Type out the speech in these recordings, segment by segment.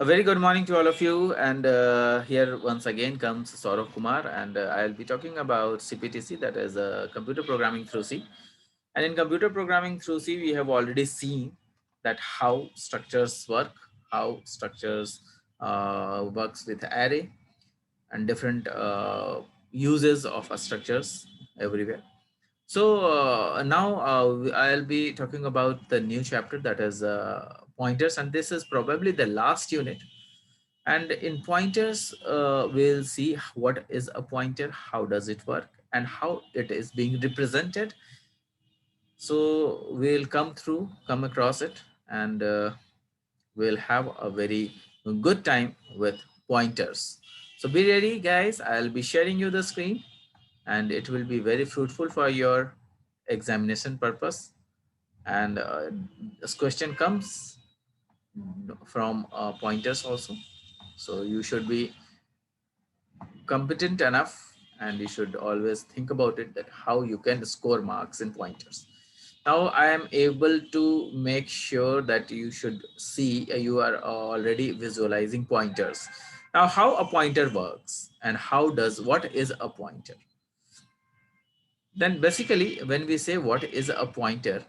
A very good morning to all of you, and here once again comes Saurav Kumar, and I'll be talking about CPTC, that is computer programming through C. And in computer programming through C, we have already seen that how structures work, how structures works with array, and different uses of structures everywhere. So now I'll be talking about the new chapter, that is pointers, and this is probably the last unit. And in pointers, we'll see what is a pointer, how does it work, and how it is being represented. So we'll come across it, and we'll have a very good time with pointers. So be ready, guys. I'll be sharing you the screen, and it will be very fruitful for your examination purpose. And this question comes from pointers also. So you should be competent enough, and you should always think about it, that how you can score marks in pointers. Now I am able to make sure that you should see, you are already visualizing pointers. Now how a pointer works and how does what is a pointer. Then basically when we say what is a pointer,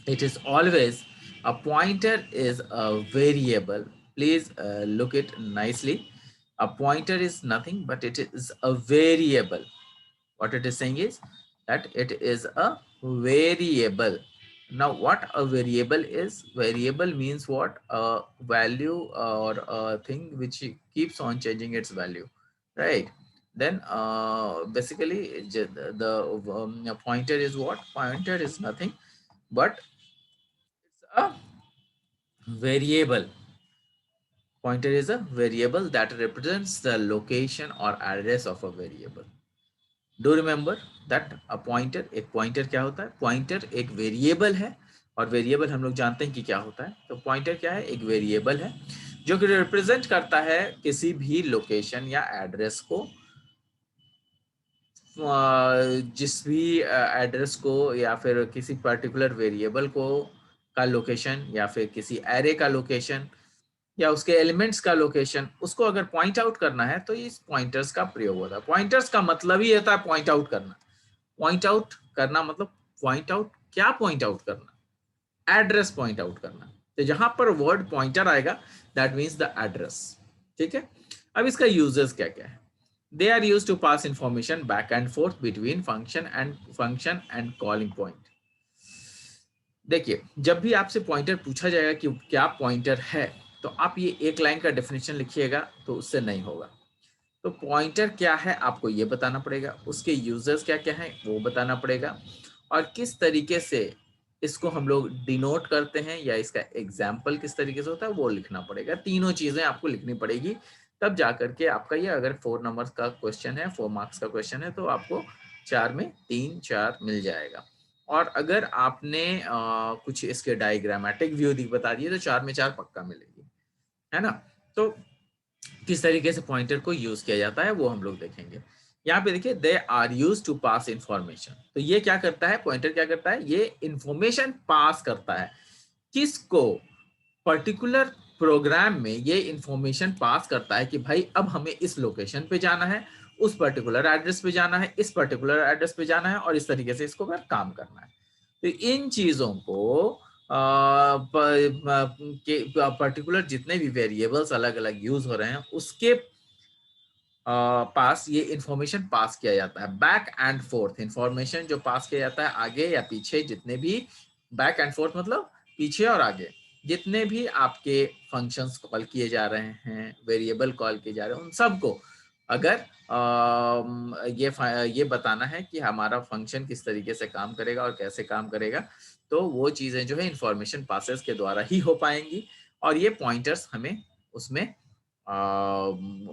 it is always, a pointer is a variable. Please look it nicely. A pointer is nothing but it is a variable. What it is saying is that it is a variable. Now what a variable is, variable means what, a value or a thing which keeps on changing its value, right? Then basically the pointer is what, pointer is nothing but it's a variable. Pointer is a variable that represents the location or address of a variable. Do remember that a pointer, एक pointer क्या होता है, pointer एक variable है, और variable हम लोग जानते हैं कि क्या होता है। तो पॉइंटर क्या है, एक वेरिएबल है जो कि रिप्रेजेंट करता है किसी भी लोकेशन या एड्रेस को, जिस भी एड्रेस को या फिर किसी पर्टिकुलर वेरिएबल को का लोकेशन, या फिर किसी एरे का लोकेशन, या उसके एलिमेंट्स का लोकेशन, उसको अगर पॉइंट आउट करना है तो इस पॉइंटर्स का प्रयोग होता है। पॉइंटर्स का मतलब ही होता है पॉइंट आउट करना। पॉइंट आउट करना मतलब पॉइंट आउट, क्या पॉइंट आउट करना, एड्रेस पॉइंट आउट करना। तो जहां पर वर्ड पॉइंटर आएगा दैट मीन्स द एड्रेस। ठीक है, अब इसका यूजेस क्या क्या है। They are used to pass information back and forth between function and calling point. देखिए, जब भी आपसे पॉइंटर पूछा जाएगा कि क्या पॉइंटर है, तो आप ये एक लाइन का डेफिनेशन लिखिएगा तो उससे नहीं होगा। तो पॉइंटर क्या है आपको ये बताना पड़ेगा, उसके यूजर्स क्या क्या हैं वो बताना पड़ेगा, और किस तरीके से इसको हम लोग डिनोट करते हैं या इसका एग्जाम्पल किस तरीके से होता है वो लिखना पड़ेगा। तीनों चीजें आपको लिखनी पड़ेगी, तब जाकर के आपका ये, अगर 4 नंबर का क्वेश्चन है, 4 मार्क्स का क्वेश्चन है, तो आपको 4 में 3 4 मिल जाएगा। और अगर आपने कुछ इसके डायग्रामेटिक व्यू बता दिए तो 4 में 4 पक्का मिलेगी, है ना। तो किस तरीके से पॉइंटर को यूज किया जाता है वो हम लोग देखेंगे। यहाँ पे देखिए, they are used to pass information. तो ये क्या करता है, पॉइंटर क्या करता है, ये इंफॉर्मेशन पास करता है। किसको, पर्टिकुलर प्रोग्राम में ये इंफॉर्मेशन पास करता है कि भाई अब हमें इस लोकेशन पे जाना है, उस पर्टिकुलर एड्रेस पे जाना है, इस पर्टिकुलर एड्रेस पे जाना है, और इस तरीके से इसको फिर काम करना है। तो इन चीजों को पर्टिकुलर जितने भी वेरिएबल्स अलग अलग यूज हो रहे हैं उसके पास ये इंफॉर्मेशन पास किया जाता है। बैक एंड फोर्थ इंफॉर्मेशन जो पास किया जाता है, आगे या पीछे जितने भी, बैक एंड फोर्थ मतलब पीछे और आगे जितने भी आपके फंक्शंस कॉल किए जा रहे हैं, वेरिएबल कॉल किए जा रहे हैं, उन सबको अगर ये बताना है कि हमारा फंक्शन किस तरीके से काम करेगा और कैसे काम करेगा, तो वो चीजें जो है इंफॉर्मेशन पासेस के द्वारा ही हो पाएंगी, और ये पॉइंटर्स हमें उसमें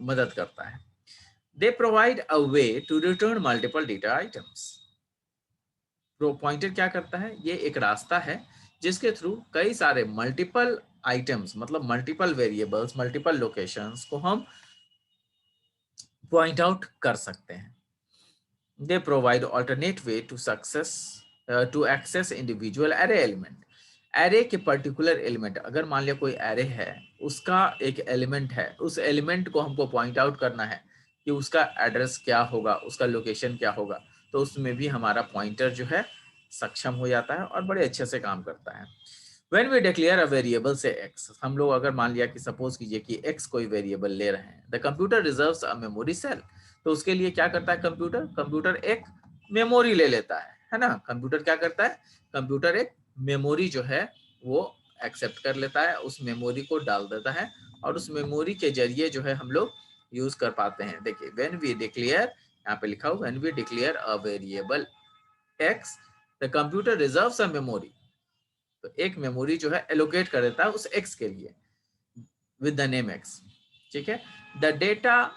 मदद करता है। They provide a way to return multiple data items. Pro pointer क्या करता है, ये एक रास्ता है जिसके थ्रू कई सारे मल्टीपल आइटम्स, मतलब मल्टीपल वेरिएबल्स, मल्टीपल लोकेशंस को हम पॉइंट आउट कर सकते हैं। They provide alternate way to access individual array element. Array के पर्टिकुलर एलिमेंट, अगर मान लिया कोई एरे है, उसका एक एलिमेंट है, उस एलिमेंट को हमको पॉइंट आउट करना है कि उसका एड्रेस क्या होगा, उसका लोकेशन क्या होगा, तो उसमें भी हमारा पॉइंटर जो है सक्षम हो जाता है और बड़े अच्छे से काम करता है। When we declare a variable से x, हम लोग अगर मान लिया कि सपोज कीजिए कि x कोई वेरिएबल ले रहे हैं, the computer reserves a memory cell, तो उसके लिए क्या करता है कंप्यूटर, कंप्यूटर एक मेमोरी ले लेता है ना। कंप्यूटर क्या करता है, कंप्यूटर एक मेमोरी जो है वो एक्सेप्ट कर लेता है, उस मेमोरी को डाल देता है और उस मेमोरी के जरिए जो है हम लोग यूज कर पाते हैं। देखिए व्हेन वी डिक्लेयर, यहाँ पे लिखा हो when we declare a variable x, the computer reserves a memory, तो एक मेमोरी जो है एलोकेट कर देता है उस x के लिए विद द नेम x, ठीक है। The data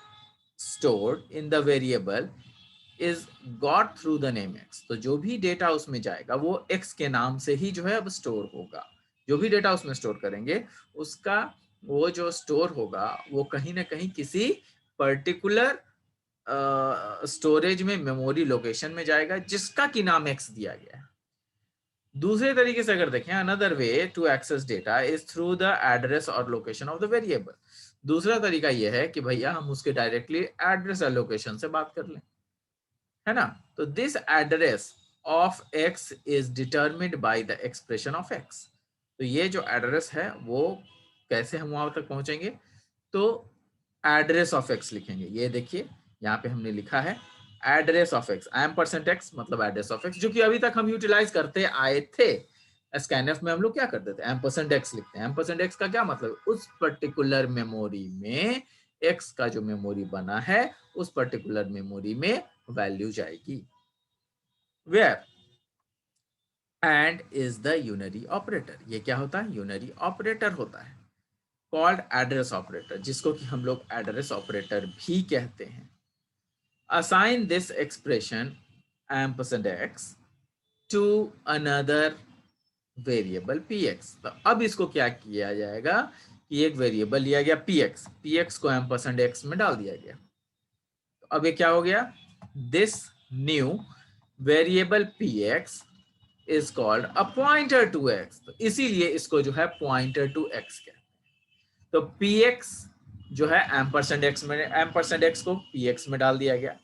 stored in the variable is got through the name x, तो जो भी डेटा उसमें जाएगा वो x के नाम से ही जो है अब स्टोर होगा। जो भी डेटा उसमें स्टोर करेंगे उसका वो जो स्टोर होगा वो कहीं ना कहीं किसी पर्टिकुलर स्टोरेज में, मेमोरी लोकेशन में जाएगा जिसका की नाम x दिया गया है। दूसरे तरीके से अगर देखें, another way to access data is through the address or location of the variable, दूसरा तरीका यह है कि भैया हम उसके डायरेक्टली एड्रेस और लोकेशन से बात कर लें, है ना। तो this address of x is determined bye the expression of x, तो ये जो एड्रेस है वो कैसे हम वहां तक पहुंचेंगे, तो एड्रेस ऑफ x लिखेंगे। ये देखिए यहाँ पे हमने लिखा है एड्रेस ऑफ x, %x मतलब एड्रेस ऑफ x, जो कि अभी तक हम यूटिलाइज करते आए थे। स्कैनफ में हम लोग क्या करते थे, %x लिखते हैं। %x का क्या मतलब, उस पर्टिकुलर मेमोरी में x का जो मेमोरी बना है उस पर्टिकुलर मेमोरी में वैल्यू जाएगी। Where and is the unary operator, ये क्या होता है, यूनरी ऑपरेटर होता है, कॉल्ड एड्रेस ऑपरेटर, जिसको कि हम लोग एड्रेस ऑपरेटर भी कहते हैं। Assign this expression %x to another variable px, तो अब इसको क्या किया जाएगा कि एक वेरिएबल लिया गया px को %x में डाल दिया गया, तो अब ये क्या हो गया, this new variable px is called a pointer to x, तो इसीलिए इसको जो है पॉइंटर टू x कहते हैं। तो px जो है %x में, %x को px में डाल दिया गया,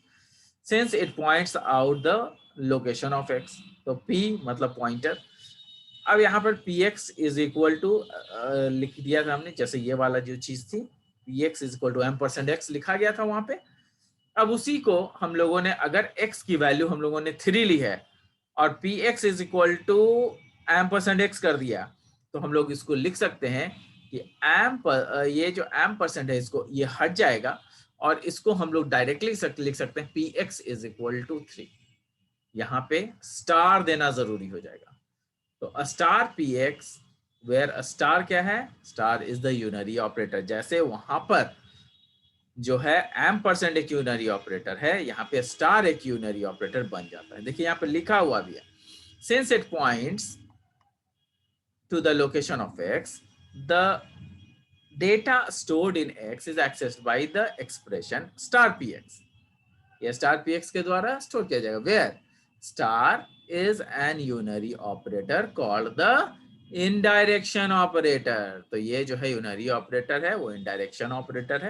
since it points out the location of x, तो p मतलब पॉइंटर। अब यहाँ पर px इज इक्वल टू लिख दिया था हमने, जैसे ये वाला जो चीज थी px is equal to %x लिखा गया था वहां पे। अब उसी को हम लोगों ने, अगर x की वैल्यू हम लोगों ने 3 ली है और px is equal to %x कर दिया, तो हम लोग इसको लिख सकते हैं कि ये जो % है इसको ये हट जाएगा और इसको हम लोग डायरेक्टली लिख सकते हैं px इज इक्वल टू 3, यहाँ पे स्टार देना जरूरी हो जाएगा। तो a star px, where a star क्या है, star is the unary operator, जैसे वहां पर जो है %, एक यूनरी ऑपरेटर है, यहाँ पे स्टार एक यूनरी ऑपरेटर बन जाता है। देखिए यहाँ पे लिखा हुआ भी है, since it points to the location of x, the data stored in x is accessed by the expression star px, ये स्टार px के द्वारा स्टोर किया जाएगा। Where star is an unary operator called the indirection operator, तो ये जो है unary operator है वो इनडायरेक्शन ऑपरेटर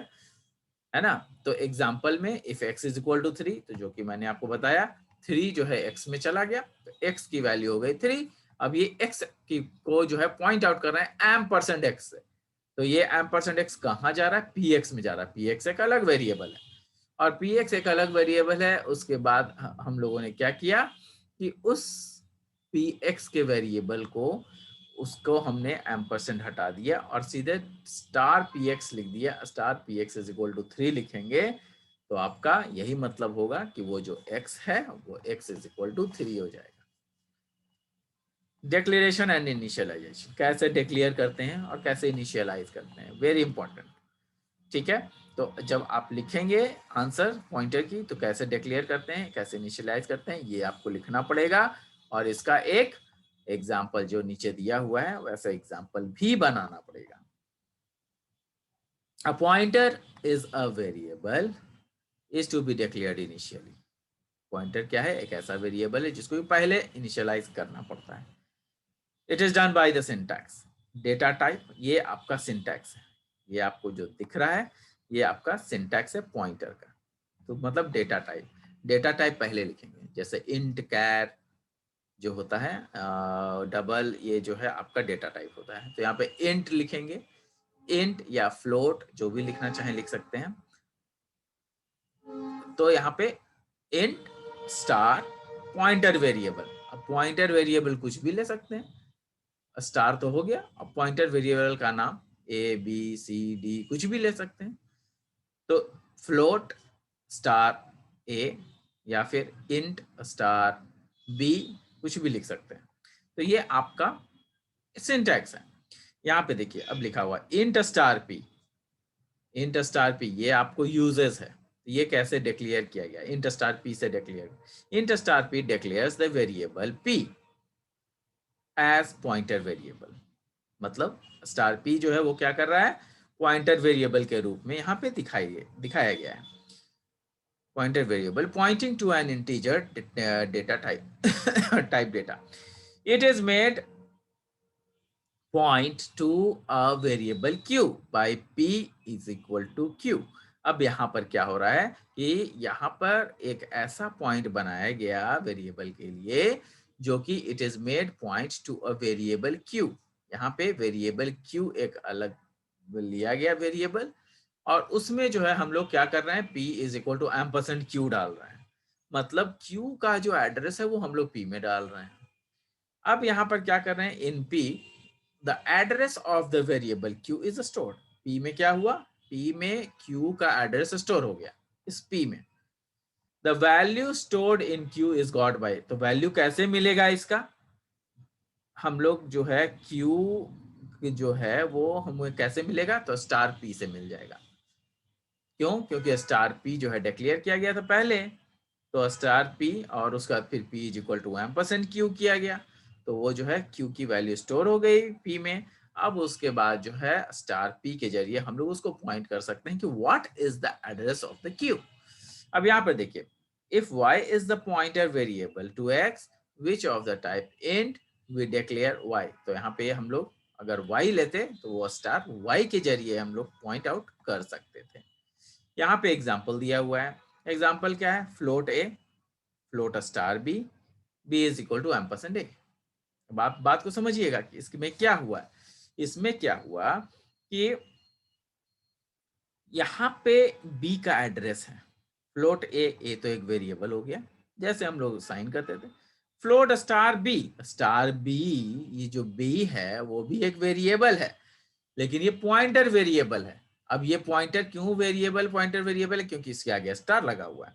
है ना। तो एग्जांपल में if x is equal to 3, तो जो कि मैंने आपको बताया 3 जो है x में चला गया, तो x की वैल्यू हो गई 3। अब ये x की को जो है पॉइंट आउट कर रहे हैं %x से, तो ये %x कहाँ जा रहा है, px में जा रहा है। px एक अलग वेरिएबल है और px एक अलग वेरिएबल है। उसके बाद हम लोगों ने क्या किया कि उस px के वेरिएबल को, उसको हमने एम्परसेंड हटा दिया और सीधे स्टार px लिख दिया। Star px is equal to 3 लिखेंगे तो आपका यही मतलब होगा कि वो जो x है वो x इज इक्वल टू 3 हो जाएगा। डिक्लेरेशन एंड इनिशियलाइजेशन, कैसे डिक्लेयर करते हैं और कैसे इनिशियलाइज करते हैं, वेरी इंपॉर्टेंट, ठीक है। तो जब आप लिखेंगे आंसर पॉइंटर की, तो कैसे डिक्लेयर करते हैं, कैसे इनिशियलाइज करते हैं, ये आपको लिखना पड़ेगा और इसका एक एग्जाम्पल जो नीचे दिया हुआ है वैसा एग्जाम्पल भी बनाना पड़ेगा। A pointer is a variable is to be declared initially. Pointer क्या है, एक ऐसा वेरिएबल है जिसको पहले इनिशियलाइज करना पड़ता है। It is done by the syntax. Data type ये आपका सिंटैक्स है, ये आपको जो दिख रहा है ये आपका सिंटैक्स है पॉइंटर का। तो मतलब डेटा टाइप, डेटा टाइप पहले लिखेंगे, जैसे इंट कैर जो होता है डबल, ये जो है आपका डेटा टाइप होता है। तो यहाँ पे इंट लिखेंगे, इंट या फ्लोट जो भी लिखना चाहें लिख सकते हैं। तो यहाँ पे इंट स्टार पॉइंटर वेरिएबल, अब पॉइंटर वेरिएबल कुछ भी ले सकते हैं, स्टार तो हो गया, अब पॉइंटर वेरिएबल का नाम ए बी सी डी कुछ भी ले सकते हैं। तो फ्लोट स्टार ए या फिर इंट स्टार बी कुछ भी लिख सकते हैं। तो ये आपका सिंटैक्स है। यहाँ पे देखिए अब लिखा हुआ int star P, int star P ये आपको यूजेस है, ये कैसे डिक्लेयर किया गया, इंट स्टार पी से declare, int star P declares the variable P as pointer variable. मतलब स्टार पी जो है वो क्या कर रहा है, पॉइंटर वेरिएबल के रूप में यहाँ पे दिखाया गया है। Pointer variable pointing to an integer data type data, it is made point to a variable q by p is equal to q। अब यहाँ पर क्या हो रहा है कि यहाँ पर एक ऐसा पॉइंट बनाया गया वेरिएबल के लिए जो कि it is made point to a variable q। यहाँ पे वेरिएबल q एक अलग लिया गया वेरिएबल, और उसमें जो है हम लोग क्या कर रहे हैं, p is equal to ampersand q डाल रहे हैं। मतलब q का जो एड्रेस है वो हम लोग p में डाल रहे हैं। अब यहाँ पर क्या कर रहे हैं, इन p the address of the variable q is stored। p में क्या हुआ, p में q का एड्रेस स्टोर हो गया इस p में। the value stored in q is got by, तो वैल्यू कैसे मिलेगा इसका, हम लोग जो है q जो है वो हमें कैसे मिलेगा, तो स्टार p से मिल जाएगा। क्यों, क्योंकि स्टार p जो है डिक्लेयर किया गया था पहले, तो स्टार p और उसका फिर p is equal to ampersand q किया गया, तो वो जो है q की वैल्यू स्टोर हो गई p में। अब उसके बाद जो है स्टार p के जरिए हम लोग उसको पॉइंट कर सकते हैं कि what is the address of the q। अब यहाँ पर देखिए, if y is the pointer variable to x which of the type int we declare y। तो यहाँ पे हम लोग अगर y लेते तो वो स्टार y के जरिए हम लोग पॉइंट आउट कर सकते थे। यहाँ पे एग्जाम्पल दिया हुआ है, एग्जाम्पल क्या है, float A float star B, B is equal to ampersand A. बात को समझिएगा कि इसमें क्या हुआ, इसमें क्या हुआ कि यहाँ पे b का एड्रेस है, फ्लोट ए तो एक वेरिएबल हो गया जैसे हम लोग साइन करते थे, फ्लोट स्टार बी ये जो b है वो भी एक वेरिएबल है, लेकिन ये पॉइंटर वेरिएबल है। अब ये पॉइंटर क्यों वेरिएबल पॉइंटर वेरिएबल है, क्योंकि इसके आगे स्टार लगा हुआ है।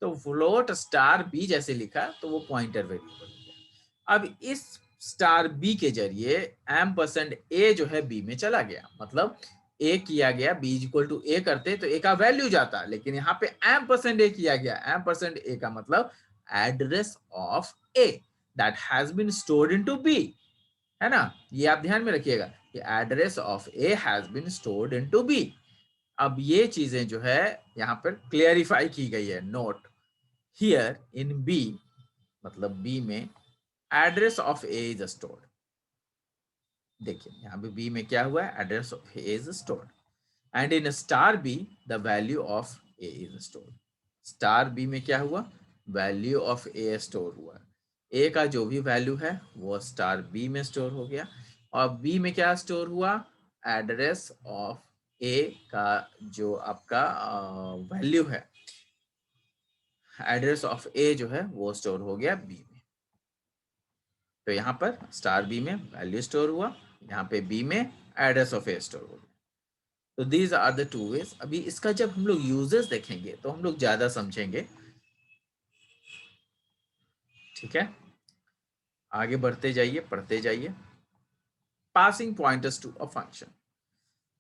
तो फ्लोट स्टार बी जैसे लिखा तो वो पॉइंटर वेरिएबल हो गया। अब इस स्टार बी के जरिए एम्परसेंड ए जो है बी में चला गया, मतलब ए किया गया, बी इक्वल टू ए करते तो ए का वैल्यू जाता, लेकिन यहाँ पे एम्परसेंड ए किया गया, एम्परसेंड ए का मतलब address of A that has been stored into B, है ना, ये आप ध्यान में रखिएगा कि address of A has been stored into B. अब ये चीजें जो है यहाँ पर क्लियरिफाई की गई है, नोट हियर इन बी, मतलब बी में address of A is stored. देखिए यहाँ पे बी में क्या हुआ है, address of A is stored, and in star B the value of A is stored. Star B में क्या हुआ, वैल्यू ऑफ ए स्टोर हुआ, ए का जो भी वैल्यू है वो स्टार बी में स्टोर हो गया, और बी में क्या स्टोर हुआ, एड्रेस ऑफ ए का जो आपका वैल्यू है, एड्रेस ऑफ ए जो है वो स्टोर हो गया बी में। तो यहाँ पर स्टार बी में वैल्यू स्टोर हुआ, यहाँ पे बी में एड्रेस ऑफ ए स्टोर हो गया। तो these are the two ways. अभी इसका जब हम लोग यूजेस देखेंगे तो हम लोग ज्यादा समझेंगे, ठीक है, आगे बढ़ते जाइए, पढ़ते जाइए। Passing pointers to a function,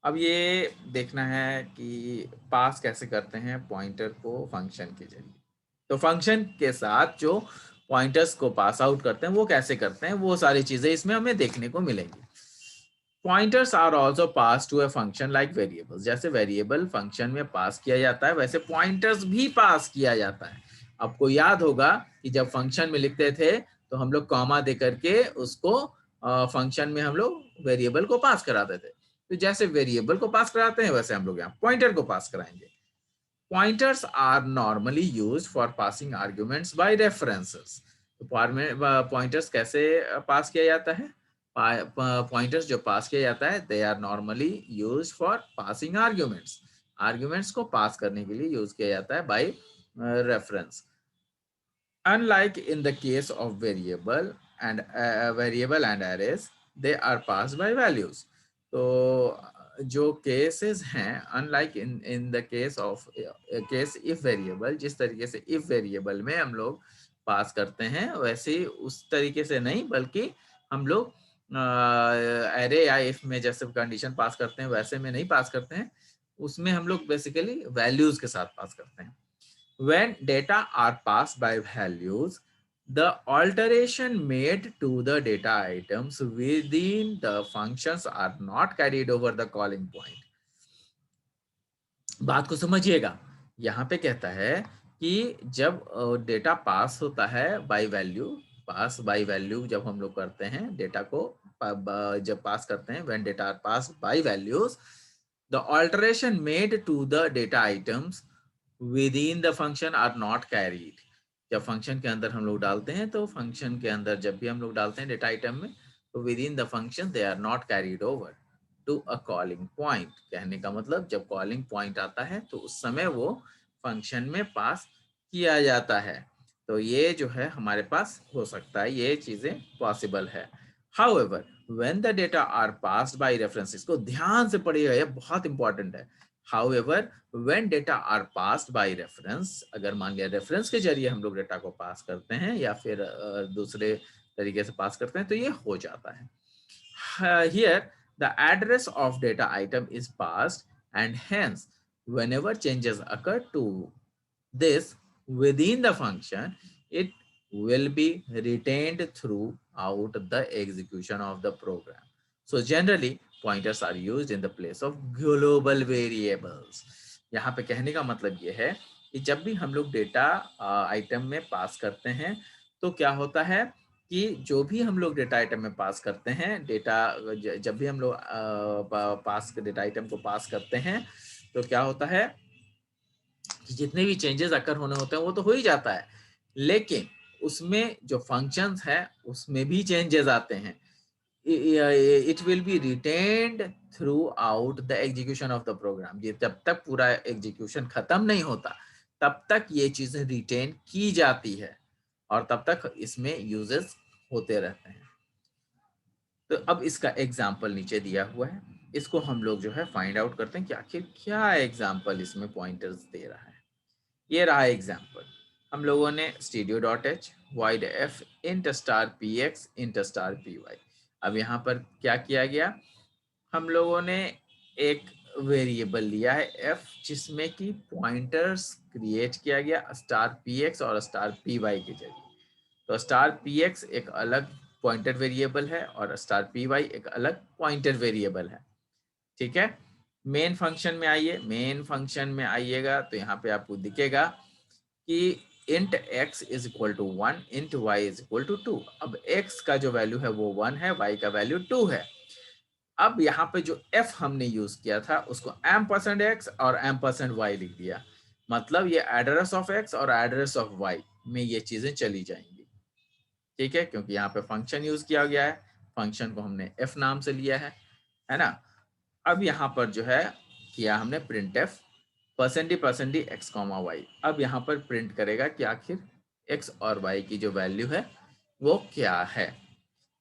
अब ये देखना है कि पास कैसे करते हैं पॉइंटर को फंक्शन के जरिए। तो फंक्शन के साथ जो पॉइंटर्स को पास आउट करते हैं वो कैसे करते हैं, वो सारी चीजें इसमें हमें देखने को मिलेंगी। Pointers are also pass to a function like variables, जैसे वेरिएबल फंक्शन में पास किया जाता है वैसे पॉइंटर्स भी पास किया जाता है। आपको याद होगा कि जब फंक्शन में लिखते थे तो हम लोग कॉमा दे करके उसको फंक्शन में हम लोग वेरिएबल को पास कराते थे। तो जैसे वेरिएबल को पास कराते हैं वैसे हम लोग यहाँ पॉइंटर को पास कराएंगे। Pointers are normally used for passing arguments by references. तो पॉइंटर्स कैसे पास किया जाता है? पॉइंटर्स जो पास किया जाता है they are normally use for passing arguments. Arguments को पास करने के लिए यूज किया जाता है by reference. Unlike in the case of variable and arrays, they are passed by values. तो जो केसेस हैं, unlike in the case of case if variable, जिस तरीके से इफ वेरिएबल में हम लोग पास करते हैं वैसे ही उस तरीके से नहीं, बल्कि हम लोग एरे या इफ में जैसे कंडीशन पास करते हैं वैसे में नहीं पास करते हैं, उसमें हम लोग बेसिकली वैल्यूज के साथ पास करते हैं। When data are passed by values, the alteration made to the data items within the functions are not carried over the calling point. बात को समझिएगा, यहाँ पे कहता है कि जब डेटा पास होता है by value, pass by value जब हम लोग करते हैं डेटा को, जब पास करते हैं when data are passed by values, the alteration made to the data items within the function are not carried. जब फंक्शन के अंदर हम लोग डालते हैं तो फंक्शन के अंदर जब भी हम लोग डालते हैं डेटा आइटम में, तो within the function they are not carried over to a calling point. कहने का मतलब जब कॉलिंग पॉइंट आता है तो उस समय वो फंक्शन में पास किया जाता है। तो ये जो है हमारे पास हो सकता है, ये चीजें पॉसिबल है। However, when the data are passed by reference, इसको ध्यान से पढ़िएगा, ये बहुत इंपॉर्टेंट है। However, when data are passed by reference, अगर मान लिया रेफरेंस के जरिए हम लोग डेटा को पास करते हैं या फिर दूसरे तरीके से पास करते हैं तो ये हो जाता है। Here, the address of data item is passed, and hence, whenever changes occur to this within the function, it will be retained throughout the execution of the program. So generally, pointers are used in the place of global variables. यहाँ पे कहने का मतलब ये है कि जब भी हम लोग डेटा आइटम में पास करते हैं तो क्या होता है कि जो भी हम लोग डेटा आइटम में पास करते हैं, डेटा जब भी हम लोग पास डेटा आइटम को पास करते हैं तो क्या होता है कि जितने भी चेंजेस अकर होने होते हैं वो तो हो ही जाता है, लेकिन उसमें जो फंक्शंस है उसमें भी चेंजेस आते हैं। It will be retained throughout the execution of the program. ये जब तक पूरा एग्जीक्यूशन खत्म नहीं होता तब तक ये चीजें रिटेन की जाती है और तब तक इसमें यूजेस होते रहते हैं। तो अब इसका एग्जाम्पल नीचे दिया हुआ है, इसको हम लोग जो है फाइंड आउट करते हैं कि आखिर क्या एग्जाम्पल इसमें पॉइंटर्स दे रहा है। ये रहा एग्जाम्पल, हम लोगों ने studio.h void f int star px int star py। अब यहाँ पर क्या किया गया, हम लोगों ने एक वेरिएबल लिया है f जिसमें कि पॉइंटर्स क्रिएट किया गया स्टार px और स्टार py के जरिए। तो स्टार px एक अलग पॉइंटर वेरिएबल है और स्टार py एक अलग पॉइंटर वेरिएबल है। ठीक है, मेन फंक्शन में आइए, मेन फंक्शन में आइएगा तो यहाँ पे आपको दिखेगा कि int x is equal to 1, int y is equal to 2। अब x का जो वैल्यू है वो 1 है, y का वैल्यू 2 है। अब यहाँ पे जो f हमने यूज किया था उसको %x और %y लिख दिया, मतलब ये एड्रेस ऑफ x और एड्रेस ऑफ y में ये चीजें चली जाएंगी। ठीक है, क्योंकि यहाँ पे फंक्शन यूज किया गया है, फंक्शन को हमने f नाम से लिया है ना। अब यहाँ पर जो है किया हमने print F %d x, y। अब यहाँ पर प्रिंट करेगा कि आखिर x और y की जो वैल्यू है वो क्या है।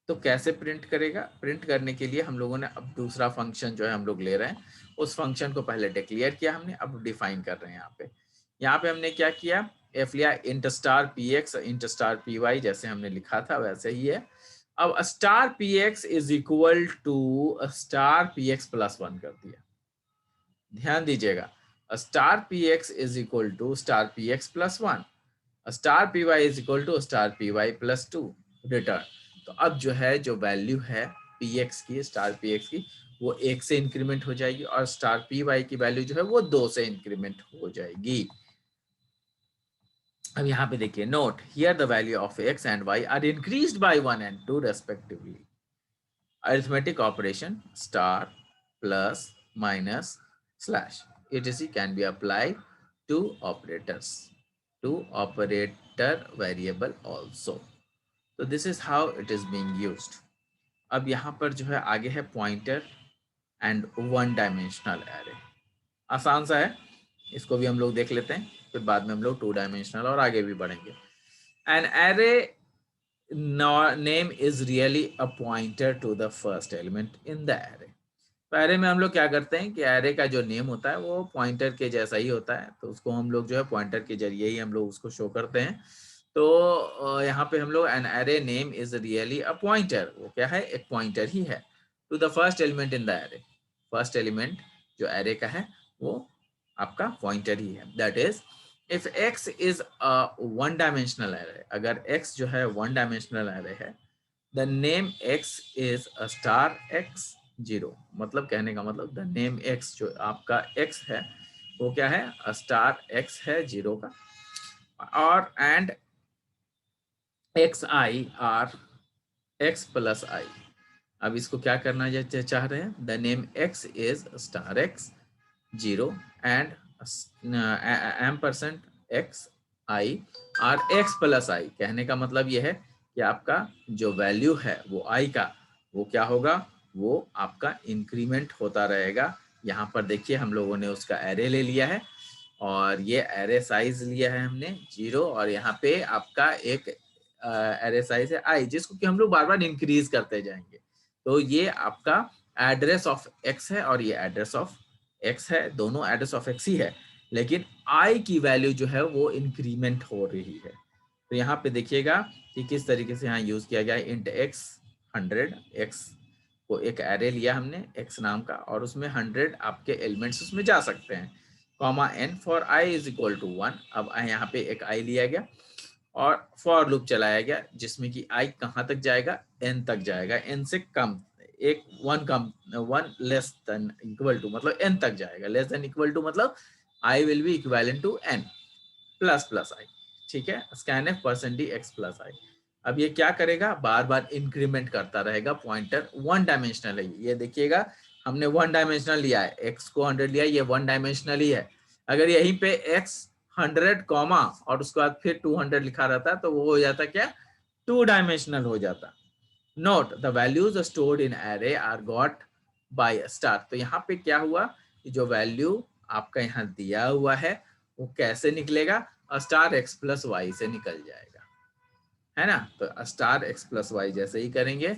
तो कैसे प्रिंट करेगा, प्रिंट करने के लिए हम लोगों ने अब दूसरा फंक्शन जो है हम लोग ले रहे हैं, उस फंक्शन को पहले डिक्लेयर किया हमने, अब डिफाइन कर रहे हैं। यहाँ पे हमने क्या किया, एफ लिया int star px int star py, जैसे हमने लिखा था वैसे ही है। अब star px is equal to star px plus 1 कर दिया। ध्यान दीजिएगा, star px is equal to star px plus 1, star py is equal to star py plus 2 return. तो अब जो है जो वैल्यू है px की, स्टार px की, वो 1 से इंक्रीमेंट हो जाएगी और स्टार py की वैल्यू जो है वो 2 से इंक्रीमेंट हो जाएगी। अब यहाँ पे देखिए, note here the value of x and y are increased by 1 and 2 respectively. arithmetic operation star plus minus slash etc can be applied to operators, to operator variable also. तो this is how it is being used. अब यहाँ पर जो है आगे है pointer and one dimensional array. आसान सा है, इसको भी हम लोग देख लेते हैं, फिर बाद में हम लोग टू डायमेंशनल और आगे भी बढ़ेंगे। An array name is really a pointer to the first element in the array. तो एरे में हम लोग क्या करते हैं कि एरे का जो नेम होता है वो पॉइंटर के जैसा ही होता है, तो उसको हम लोग जो है पॉइंटर के जरिए ही हम लोग उसको शो करते हैं। तो यहाँ पे हम लोग an array name is really a pointer, वो क्या है, एक पॉइंटर ही है to the first element in the array. First element जो एरे का है वो आपका पॉइंटर ही है। That is if x is a one dimensional array, अगर x जो है वन डायमेंशनल एरे है, the name x is a star x zero. मतलब कहने का मतलब द नेम x जो आपका x है वो क्या है, अ स्टार x है जीरो का, और and X I R X plus I. अब इसको क्या करना चाह रहे हैं, the name X is star X zero and एम% X I R X plus I. कहने का मतलब यह है कि आपका जो वैल्यू है वो आई का, वो क्या होगा, वो आपका इंक्रीमेंट होता रहेगा। यहाँ पर देखिए हम लोगों ने उसका एरे ले लिया है और ये एरे साइज लिया है हमने जीरो, और यहाँ पे आपका एक एरे साइज है आई, जिसको कि हम लोग बार बार इंक्रीज करते जाएंगे। तो ये आपका एड्रेस ऑफ एक्स है और ये एड्रेस ऑफ एक्स है, दोनों एड्रेस ऑफ एक्स ही है, लेकिन आई की वैल्यू जो है वो इंक्रीमेंट हो रही है। तो यहाँ पे देखिएगा कि किस तरीके से यहाँ यूज किया गया है। इंट एक्स 100, एक्स को एक एरे लिया हमने एक्स नाम का, और उसमें 100 आपके एलिमेंट्स उसमें जा सकते हैं, comma N for I is equal to 1। अब यहाँ पे एक आई लिया गया और फॉर लूप चलाया गया, जिसमें कि आई कहाँ तक जाएगा, एन तक जाएगा, एन से कम, एक वन कम, one less than equal to मतलब एन तक जाएगा, लेस देन इक्वल टू मतलब I will be equivalent to N plus plus I. ठीक है, scan F percent D X plus I. अब ये क्या करेगा, बार बार इंक्रीमेंट करता रहेगा, पॉइंटर वन डायमेंशनल है। ये देखिएगा हमने वन डायमेंशनल लिया है, एक्स को 100 लिया, ये वन डायमेंशनल ही है। अगर यहीं पे एक्स 100 कॉमा और उसके बाद फिर 200 लिखा रहता तो वो हो जाता क्या, टू डायमेंशनल हो जाता। Note the values stored in array are got by star. तो यहाँ पे क्या हुआ कि जो वैल्यू आपका यहाँ दिया हुआ है वो कैसे निकलेगा, स्टार एक्स प्लस वाई से निकल जाएगा, है ना। तो स्टार एक्स प्लस वाई जैसे ही करेंगे,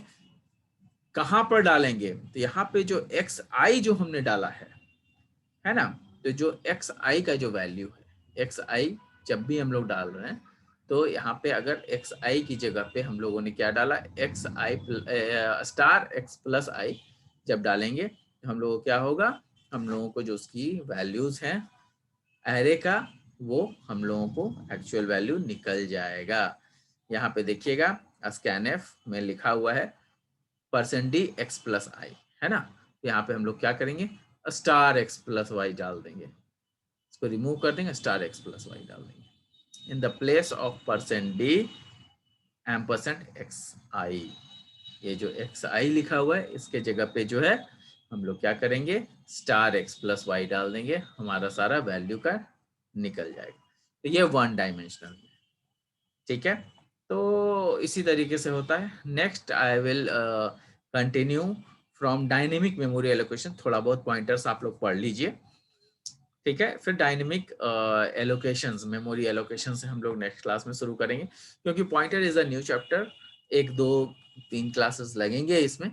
कहां पर डालेंगे, तो यहाँ पे जो एक्स आई जो हमने डाला है ना, तो जो एक्स आई का जो वैल्यू है, एक्स आई जब भी हम लोग डाल रहे हैं, तो यहाँ पे अगर एक्स आई की जगह पे हम लोगों ने क्या डाला, एक्स आई स्टार एक्स प्लस आई जब डालेंगे तो हम लोगों को क्या होगा, हम लोगों को जो उसकी वैल्यूज हैं एरे का, वो हम लोगों को एक्चुअल वैल्यू निकल जाएगा। यहाँ पे देखिएगा स्कैन एफ में लिखा हुआ है परसेंट डी एक्स प्लस आई, है ना। तो यहाँ पे हम लोग क्या करेंगे, स्टार एक्स प्लस वाई डाल देंगे, इसको रिमूव कर देंगे, स्टार एक्स प्लस वाई डाल देंगे in the place of percent D एम% एक्स आई। ये जो एक्स आई लिखा हुआ है इसके जगह पे जो है हम लोग क्या करेंगे, स्टार एक्स प्लस वाई डाल देंगे, हमारा सारा वैल्यू का निकल जाएगा। तो ये वन डायमेंशनल, ठीक है। तो इसी तरीके से होता है। Next I will continue from dynamic memory allocation. थोड़ा बहुत पॉइंटर्स आप लोग पढ़ लीजिए, ठीक है। फिर डायनेमिक एलोकेशंस, मेमोरी एलोकेशन से हम लोग नेक्स्ट क्लास में शुरू करेंगे, क्योंकि pointer is a new chapter. 1 2 3 classes लगेंगे इसमें।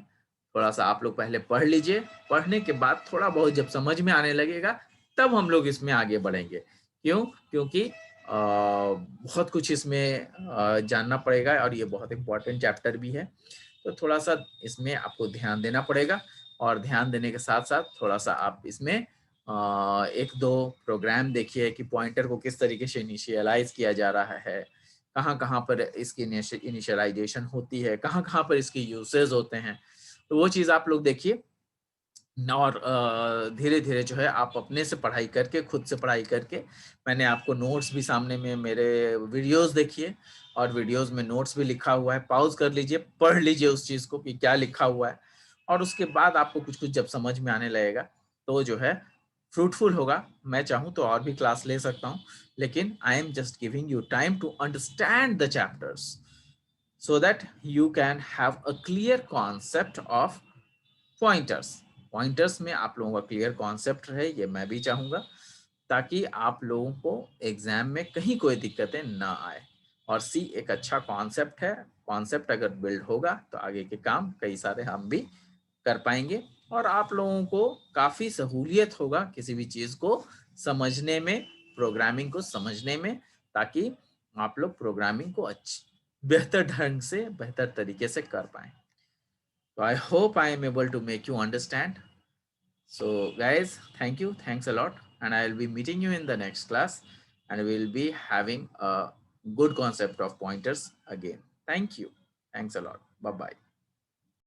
थोड़ा सा आप लोग पहले पढ़ लीजिए, पढ़ने के बाद थोड़ा बहुत जब समझ में आने लगेगा तब हम लोग इसमें आगे बढ़ेंगे। क्यों, क्योंकि बहुत कुछ इसमें जानना पड़ेगा और ये बहुत इंपॉर्टेंट चैप्टर भी है। तो थोड़ा सा इसमें आपको ध्यान देना पड़ेगा, और ध्यान देने के साथ साथ थोड़ा सा आप इसमें 1 2 प्रोग्राम देखिए कि पॉइंटर को किस तरीके से इनिशियलाइज किया जा रहा है, कहाँ कहाँ पर इसकी इनिशियलाइजेशन होती है, कहाँ कहाँ पर इसके यूसेज होते हैं। तो वो चीज़ आप लोग देखिए, और धीरे धीरे जो है आप अपने से पढ़ाई करके, खुद से पढ़ाई करके, मैंने आपको नोट्स भी सामने में, मेरे वीडियोस देखिए और वीडियोस में नोट्स भी लिखा हुआ है, पॉज कर लीजिए, पढ़ लीजिए उस चीज़ को कि क्या लिखा हुआ है, और उसके बाद आपको कुछ कुछ जब समझ में आने लगेगा तो जो है फ्रूटफुल होगा। मैं चाहूँ तो और भी क्लास ले सकता हूँ, लेकिन I am just giving you time to understand the chapters so that you can have a clear concept of pointers। Pointers में आप लोगों का क्लियर कॉन्सेप्ट रहे, ये मैं भी चाहूंगा, ताकि आप लोगों को एग्जाम में कहीं कोई दिक्कतें ना आए। और सी एक अच्छा कॉन्सेप्ट है, कॉन्सेप्ट अगर बिल्ड होगा तो आगे के काम कई सारे हम भी कर पाएंगे और आप लोगों को काफ़ी सहूलियत होगा किसी भी चीज़ को समझने में, प्रोग्रामिंग को समझने में, ताकि आप लोग प्रोग्रामिंग को अच्छी बेहतर ढंग से बेहतर तरीके से कर पाएं। तो I hope I am able to make you understand. So guys, thank you, thanks a lot, and I'll be meeting you in the next class, and we'll be having a good concept of pointers again. Thank you, thanks a lot, bye bye.